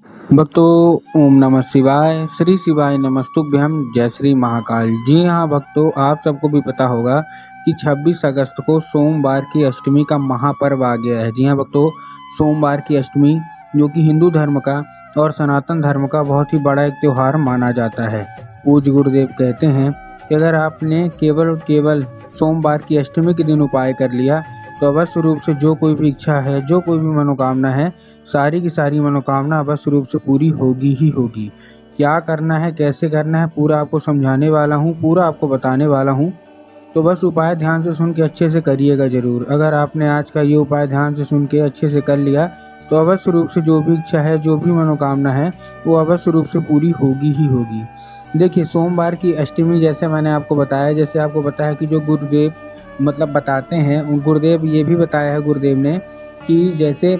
भक्तों, ओम नमः शिवाय, श्री शिवाय नमस्तुभ्यम, जय श्री महाकाल। जी हाँ भक्तों, आप सबको भी पता होगा कि 26 अगस्त को सोमवार की अष्टमी का महापर्व आ गया है। जी हाँ भक्तों, सोमवार की अष्टमी जो कि हिंदू धर्म का और सनातन धर्म का बहुत ही बड़ा एक त्यौहार माना जाता है। पूज्य गुरुदेव कहते हैं कि अगर आपने केवल सोमवार की अष्टमी के दिन उपाय कर लिया तो अवश्य रूप से जो कोई भी इच्छा है, जो कोई भी मनोकामना है, सारी की सारी मनोकामना अवश्य रूप से पूरी होगी ही होगी। क्या करना है, कैसे करना है, पूरा आपको समझाने वाला हूँ, पूरा आपको बताने वाला हूँ। तो बस उपाय ध्यान से सुन के अच्छे से करिएगा ज़रूर। अगर आपने आज का ये उपाय ध्यान से सुन के अच्छे से कर लिया तो अवश्य रूप से जो भी इच्छा है, जो भी मनोकामना है, वो अवश्य रूप से पूरी होगी ही होगी। देखिए, सोमवार की अष्टमी जैसे मैंने आपको बताया, जैसे आपको पता है कि जो गुरुदेव बताते हैं, गुरुदेव ये भी बताया है गुरुदेव ने कि जैसे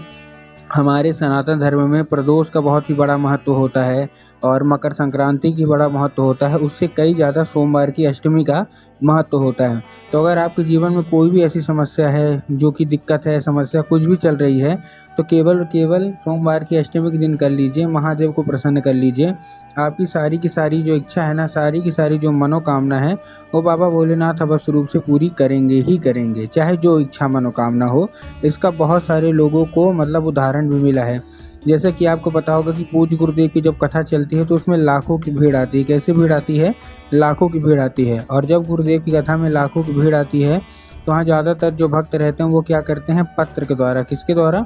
हमारे सनातन धर्म में प्रदोष का बहुत ही बड़ा महत्व होता है और मकर संक्रांति की बड़ा महत्व होता है, उससे कई ज़्यादा सोमवार की अष्टमी का महत्व होता है। तो अगर आपके जीवन में कोई भी ऐसी समस्या है, जो कि दिक्कत है, समस्या कुछ भी चल रही है, तो केवल सोमवार की अष्टमी के दिन कर लीजिए, महादेव को प्रसन्न कर लीजिए। आपकी सारी की सारी जो इच्छा है ना, सारी की सारी जो मनोकामना है, वो बाबा भोलेनाथ अवश्य रूप से पूरी करेंगे ही करेंगे, चाहे जो इच्छा मनोकामना हो। इसका बहुत सारे लोगों को उदाहरण भी मिला है। जैसे कि आपको पता होगा कि पूज्य गुरुदेव की जब कथा चलती है तो उसमें लाखों की भीड़ आती है। कैसे भीड़ आती है? लाखों की भीड़ आती है। और जब गुरुदेव की कथा में लाखों की भीड़ आती है तो वहाँ ज़्यादातर जो भक्त रहते हैं वो क्या करते हैं? पत्र के द्वारा, किसके द्वारा?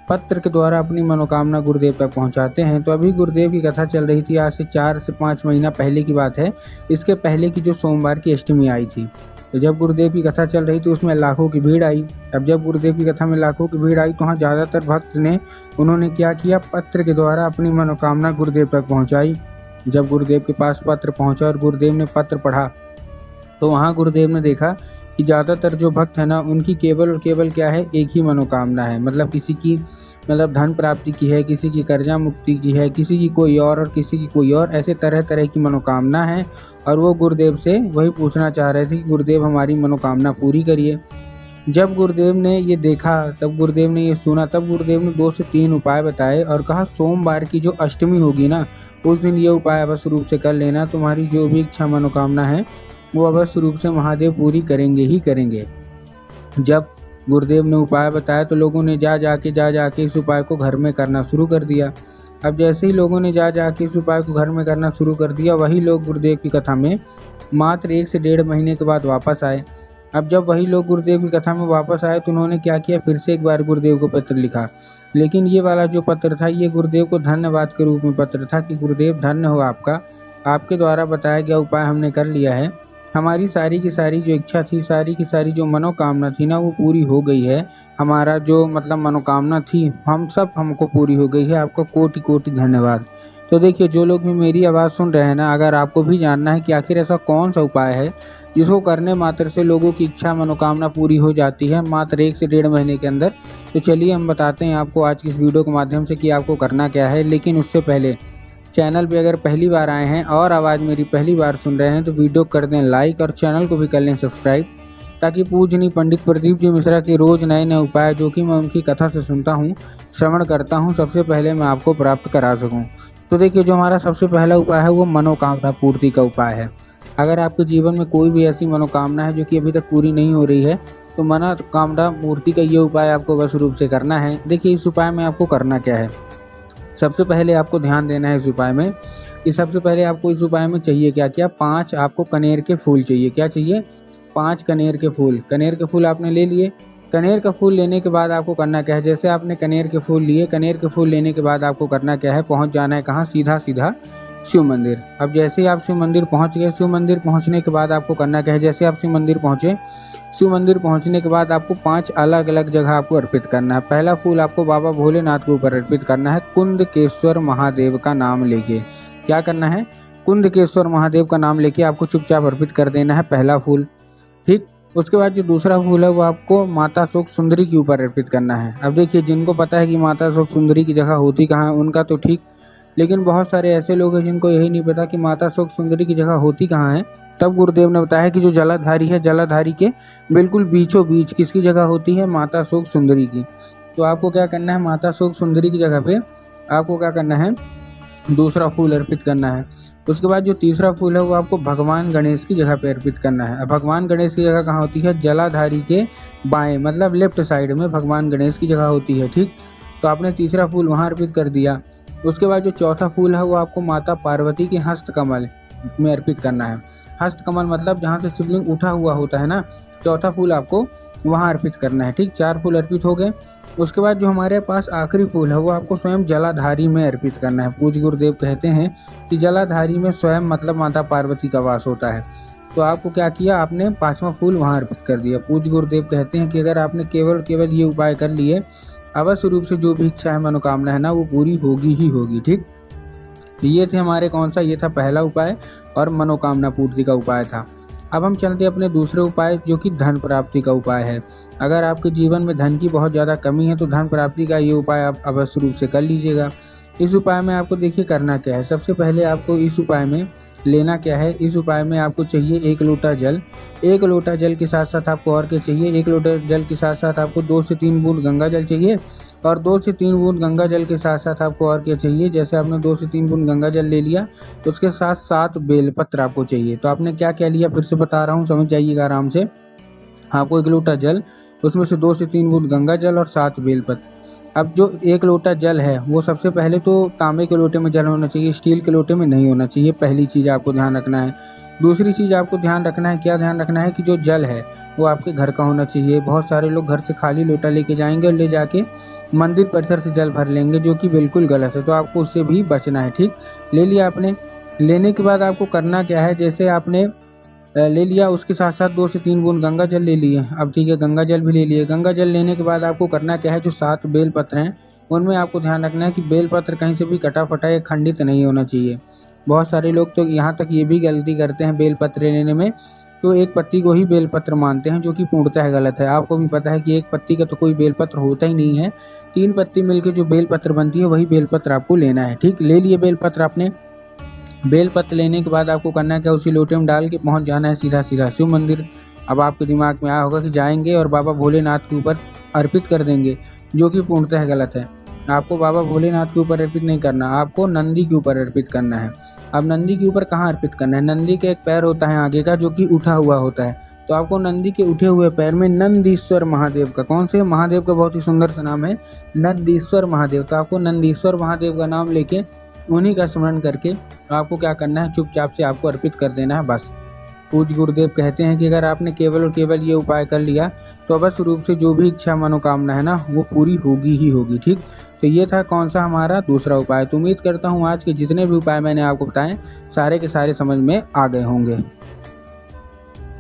पत्र के द्वारा अपनी मनोकामना गुरुदेव तक पहुंचाते हैं। तो अभी गुरुदेव की कथा चल रही थी, आज से 4 से 5 महीना पहले की बात है। इसके पहले की जो सोमवार की अष्टमी आई थी, तो जब गुरुदेव की कथा चल रही थी उसमें लाखों की भीड़ आई। अब जब गुरुदेव की कथा में लाखों की भीड़ आई तो वहाँ ज़्यादातर भक्त उन्होंने क्या किया? पत्र के द्वारा अपनी मनोकामना गुरुदेव तक पहुँचाई। जब गुरुदेव के पास पत्र पहुँचा और गुरुदेव ने पत्र पढ़ा तो वहाँ गुरुदेव ने देखा कि ज़्यादातर जो भक्त है ना, उनकी केवल और केवल क्या है? एक ही मनोकामना है। किसी की धन प्राप्ति की है, किसी की कर्जा मुक्ति की है, किसी की कोई और किसी की कोई और, ऐसे तरह तरह की मनोकामना है। और वो गुरुदेव से वही पूछना चाह रहे थे कि गुरुदेव हमारी मनोकामना पूरी करिए। जब गुरुदेव ने ये देखा, तब गुरुदेव ने ये सुना, तब गुरुदेव ने 2 से 3 उपाय बताए और कहा सोमवार की जो अष्टमी होगी ना, उस दिन ये उपाय अवश्य रूप से कर लेना। तुम्हारी जो भी इच्छा मनोकामना है वो अवश्य रूप से महादेव पूरी करेंगे ही करेंगे। जब गुरुदेव ने उपाय बताया तो लोगों ने जा जाके इस उपाय को घर में करना शुरू कर दिया। अब जैसे ही लोगों ने जा जाके इस उपाय को घर में करना शुरू कर दिया, वही लोग गुरुदेव की कथा में मात्र 1 से 1.5 महीने के बाद वापस आए। अब जब वही लोग गुरुदेव की कथा में वापस आए तो उन्होंने क्या किया? फिर से एक बार गुरुदेव को पत्र लिखा। लेकिन ये वाला जो पत्र था, ये गुरुदेव को धन्यवाद के रूप में पत्र था कि गुरुदेव धन्य हो आपका, आपके द्वारा बताया गया उपाय हमने कर लिया है। हमारी सारी की सारी जो इच्छा थी, सारी की सारी जो मनोकामना थी ना, वो पूरी हो गई है। हमारा जो मनोकामना थी, हमको पूरी हो गई है। आपका कोटि कोटि धन्यवाद। तो देखिए, जो लोग भी मेरी आवाज़ सुन रहे हैं ना, अगर आपको भी जानना है कि आखिर ऐसा कौन सा उपाय है जिसको करने मात्र से लोगों की इच्छा मनोकामना पूरी हो जाती है मात्र 1 से 1.5 महीने के अंदर, तो चलिए हम बताते हैं आपको आज की इस वीडियो के माध्यम से कि आपको करना क्या है। लेकिन उससे पहले चैनल पे अगर पहली बार आए हैं और आवाज़ मेरी पहली बार सुन रहे हैं तो वीडियो कर दें लाइक और चैनल को भी कर लें सब्सक्राइब, ताकि पूजनीय पंडित प्रदीप जी मिश्रा के रोज़ नए नए उपाय, जो कि मैं उनकी कथा से सुनता हूँ, श्रवण करता हूँ, सबसे पहले मैं आपको प्राप्त करा सकूँ। तो देखिए, जो हमारा सबसे पहला उपाय है वो मनोकामना पूर्ति का उपाय है। अगर आपके जीवन में कोई भी ऐसी मनोकामना है जो कि अभी तक पूरी नहीं हो रही है, तो मनोकामना पूर्ति का ये उपाय आपको बस रूप से करना है। देखिए, इस उपाय में आपको करना क्या है? सबसे पहले आपको ध्यान देना है इस उपाय में कि सबसे पहले आपको इस उपाय में चाहिए क्या? 5 आपको कनेर के फूल चाहिए। क्या चाहिए? 5 कनेर के फूल। कनेर के फूल आपने ले लिए। कनेर का फूल लेने के बाद आपको करना क्या है? जैसे आपने कनेर के फूल लिए, कनेर के फूल लेने के बाद आपको करना क्या है? पहुंच जाना है कहाँ? सीधा शिव मंदिर। अब जैसे ही आप शिव मंदिर पहुंच गए, शिव मंदिर पहुंचने के बाद आपको करना क्या है? जैसे आप शिव मंदिर पहुंचे, शिव मंदिर पहुंचने के बाद आपको 5 अलग अलग जगह आपको अर्पित करना है। पहला फूल आपको बाबा भोलेनाथ के ऊपर अर्पित करना है, कुंदकेश्वर महादेव का नाम लेके। क्या करना है? कुंदकेश्वर महादेव का नाम लेके आपको चुपचाप अर्पित कर देना है पहला फूल। ठीक, उसके बाद जो दूसरा फूल है वो आपको माता शोक सुंदरी के ऊपर अर्पित करना है। अब देखिए, जिनको पता है कि माता शोक सुंदरी की जगह होती कहाँ है उनका तो ठीक, लेकिन बहुत सारे ऐसे लोग हैं जिनको यही नहीं पता कि माता शोक सुंदरी की जगह होती कहाँ है। तब गुरुदेव ने बताया कि जो जलाधारी है, जलाधारी के बिल्कुल बीचों बीच किसकी जगह होती है? माता शोक सुंदरी की। तो आपको क्या करना है? माता शोक सुंदरी की जगह पे आपको क्या करना है, दूसरा फूल अर्पित करना है। उसके बाद जो तीसरा फूल है वो आपको भगवान गणेश की जगह पे अर्पित करना है। अब भगवान गणेश की जगह कहाँ होती है, जलाधारी के बाएं मतलब लेफ्ट साइड में भगवान गणेश की जगह होती है, ठीक। तो आपने तीसरा फूल वहाँ अर्पित कर दिया। उसके बाद जो चौथा फूल है वो आपको माता पार्वती के हस्तकमल में अर्पित करना है। हस्तकमल मतलब जहाँ से शिवलिंग उठा हुआ होता है ना, चौथा फूल आपको वहाँ अर्पित करना है, ठीक। 4 फूल अर्पित हो गए। उसके बाद जो हमारे पास आखिरी फूल है वो आपको स्वयं जलाधारी में अर्पित करना है। पूज्य गुरुदेव कहते हैं कि जलाधारी में स्वयं मतलब माता पार्वती का वास होता है। तो आपको क्या किया, आपने 5वां फूल वहाँ अर्पित कर दिया। पूज्य गुरुदेव कहते हैं कि अगर आपने केवल ये उपाय कर लिए, अवश्य रूप से जो भी इच्छा है, मनोकामना है ना, वो पूरी होगी ही होगी, ठीक। तो ये थे हमारे कौन सा, ये था पहला उपाय और मनोकामना पूर्ति का उपाय था। अब हम चलते हैं अपने दूसरे उपाय जो कि धन प्राप्ति का उपाय है। अगर आपके जीवन में धन की बहुत ज़्यादा कमी है तो धन प्राप्ति का ये उपाय आप अवश्य रूप से कर लीजिएगा। इस उपाय में आपको देखिए करना क्या है। सबसे पहले आपको इस उपाय में लेना क्या है, इस उपाय में आपको चाहिए 1 लोटा जल। 1 लोटा जल के साथ साथ आपको और क्या चाहिए, 1 लोटा जल के साथ साथ आपको 2 से 3 बूंद गंगा जल चाहिए। और 2 से 3 बूंद गंगा जल के साथ साथ आपको और क्या चाहिए, जैसे आपने 2 से 3 बूंद गंगा जल ले लिया तो उसके साथ 7 बेलपत्र आपको चाहिए। तो आपने क्या क्या लिया, फिर से बता रहा हूँ, समझ जाइएगा आराम से। आपको 1 लोटा जल, उसमें से 2 से 3 बूंद गंगा जल और 7 बेलपत्र। अब जो 1 लोटा जल है वो सबसे पहले तो तांबे के लोटे में जल होना चाहिए, स्टील के लोटे में नहीं होना चाहिए। पहली चीज़ आपको ध्यान रखना है। दूसरी चीज़ आपको ध्यान रखना है, क्या ध्यान रखना है कि जो जल है वो आपके घर का होना चाहिए। बहुत सारे लोग घर से खाली लोटा लेके जाएंगे और ले जाके मंदिर परिसर से जल भर लेंगे, जो कि बिल्कुल गलत है। तो आपको उससे भी बचना है, ठीक। ले लिया आपने। लेने के बाद आपको करना क्या है, जैसे आपने ले लिया, उसके साथ साथ 2 से 3 बूंद गंगा जल ले लिए। अब ठीक है, गंगा जल भी ले लिए। गंगा जल लेने के बाद आपको करना क्या है, जो 7 बेलपत्र हैं उनमें आपको ध्यान रखना है कि बेलपत्र कहीं से भी कटा फटा या खंडित नहीं होना चाहिए। बहुत सारे लोग तो यहाँ तक ये भी गलती करते हैं बेलपत्र लेने में, तो एक पत्ती को ही बेलपत्र मानते हैं, जो कि पूर्णतः गलत है। आपको भी पता है कि एक पत्ती का तो कोई बेलपत्र होता ही नहीं है। 3 पत्ती मिलकर जो बेलपत्र बनती है वही बेलपत्र आपको लेना है, ठीक। ले लिए बेलपत्र आपने। बेलपत्र लेने के बाद आपको करना है क्या, उसी लोटे में डाल के पहुंच जाना है सीधा सीधा शिव मंदिर। अब आपके दिमाग में आया होगा कि जाएंगे और बाबा भोलेनाथ के ऊपर अर्पित कर देंगे, जो कि पूर्णतः गलत है। आपको बाबा भोलेनाथ के ऊपर अर्पित नहीं करना, आपको नंदी के ऊपर अर्पित करना है। अब नंदी के ऊपर कहाँ अर्पित करना है, नंदी के एक पैर होता है आगे का जो कि उठा हुआ होता है। तो आपको नंदी के उठे हुए पैर में नंदीश्वर महादेव का, कौन से महादेव का बहुत ही सुंदर सा नाम है, नंदीश्वर महादेव। तो आपको नंदीश्वर महादेव का नाम लेके उन्हीं का स्मरण करके आपको क्या करना है, चुपचाप से आपको अर्पित कर देना है, बस। पूज्य गुरुदेव कहते हैं कि अगर आपने केवल और केवल ये उपाय कर लिया तो अवश्य रूप से जो भी इच्छा मनोकामना है ना वो पूरी होगी ही होगी, ठीक। तो ये था कौन सा हमारा दूसरा उपाय। तो उम्मीद करता हूँ आज के जितने भी उपाय मैंने आपको बताए सारे के सारे समझ में आ गए होंगे।